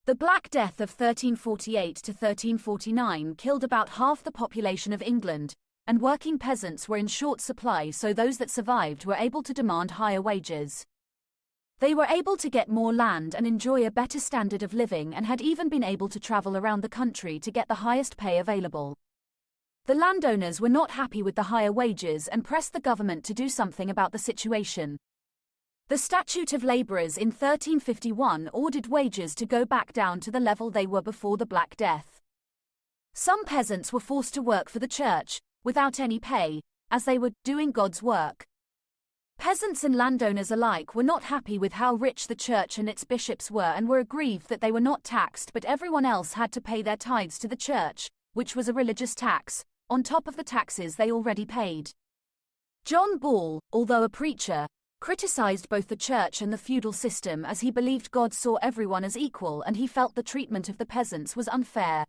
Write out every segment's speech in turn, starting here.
The Black Death of 1348 to 1349 killed about half the population of England, and working peasants were in short supply, so those that survived were able to demand higher wages. They were able to get more land and enjoy a better standard of living, and had even been able to travel around the country to get the highest pay available. The landowners were not happy with the higher wages and pressed the government to do something about the situation. The Statute of Labourers in 1351 ordered wages to go back down to the level they were before the Black Death. Some peasants were forced to work for the church, without any pay, as they were doing God's work. Peasants and landowners alike were not happy with how rich the church and its bishops were, and were aggrieved that they were not taxed, but everyone else had to pay their tithes to the church, which was a religious tax, on top of the taxes they already paid. John Ball, although a preacher, criticized both the church and the feudal system, as he believed God saw everyone as equal, and he felt the treatment of the peasants was unfair.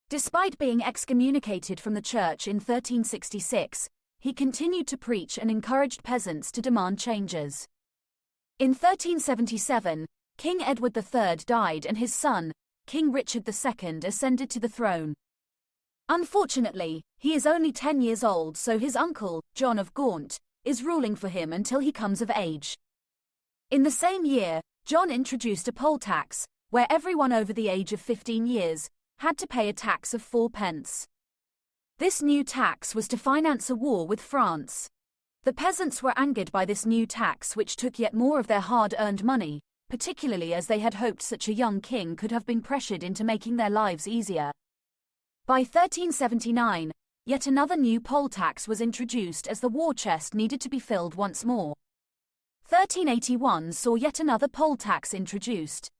Despite being excommunicated from the church in 1366, he continued to preach and encouraged peasants to demand changes. In 1377, King Edward III died and his son, King Richard II, ascended to the throne. Unfortunately, he is only 10 years old, so his uncle, John of Gaunt, is ruling for him until he comes of age. In the same year, John introduced a poll tax, where everyone over the age of 15 years had to pay a tax of 4 pence. This new tax was to finance a war with France. The peasants were angered by this new tax, which took yet more of their hard-earned money, particularly as they had hoped such a young king could have been pressured into making their lives easier. By 1379, yet another new poll tax was introduced, as the war chest needed to be filled once more. 1381 saw yet another poll tax introduced.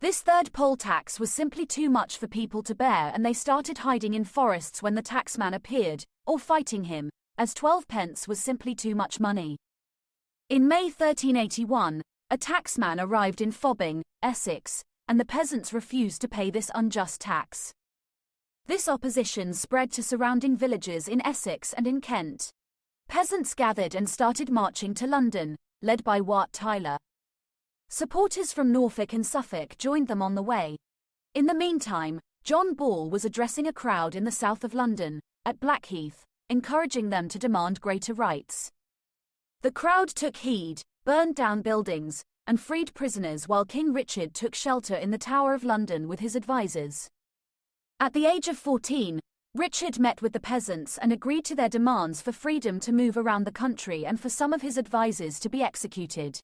This third poll tax was simply too much for people to bear, and they started hiding in forests when the taxman appeared, or fighting him, as 12 pence was simply too much money. In May 1381, a taxman arrived in Fobbing, Essex, and the peasants refused to pay this unjust tax. This opposition spread to surrounding villages in Essex and in Kent. Peasants gathered and started marching to London, led by Wat Tyler. Supporters from Norfolk and Suffolk joined them on the way. In the meantime, John Ball was addressing a crowd in the south of London, at Blackheath, encouraging them to demand greater rights. The crowd took heed, burned down buildings, and freed prisoners, while King Richard took shelter in the Tower of London with his advisors. At the age of 14, Richard met with the peasants and agreed to their demands for freedom to move around the country and for some of his advisors to be executed.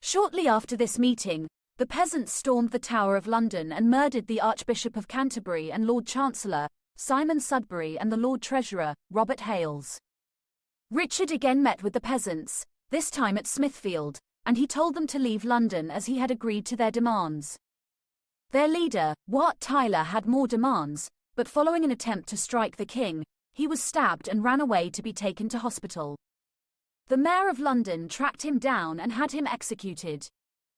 Shortly after this meeting, the peasants stormed the Tower of London and murdered the Archbishop of Canterbury and Lord Chancellor, Simon Sudbury, and the Lord Treasurer, Robert Hales. Richard again met with the peasants, this time at Smithfield, and he told them to leave London as he had agreed to their demands. Their leader, Wat Tyler, had more demands, but following an attempt to strike the king, he was stabbed and ran away to be taken to hospital. The mayor of London tracked him down and had him executed.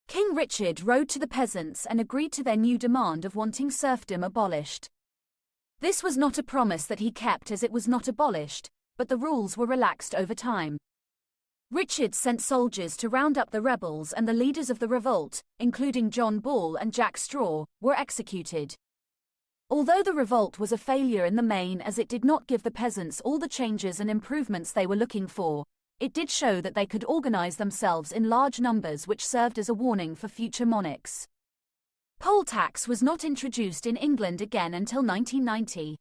King Richard rode to the peasants and agreed to their new demand of wanting serfdom abolished. This was not a promise that he kept, as it was not abolished, but the rules were relaxed over time. Richard sent soldiers to round up the rebels, and the leaders of the revolt, including John Ball and Jack Straw, were executed. Although the revolt was a failure in the main, as it did not give the peasants all the changes and improvements they were looking for, it did show that they could organize themselves in large numbers, which served as a warning for future monarchs. Poll tax was not introduced in England again until 1990.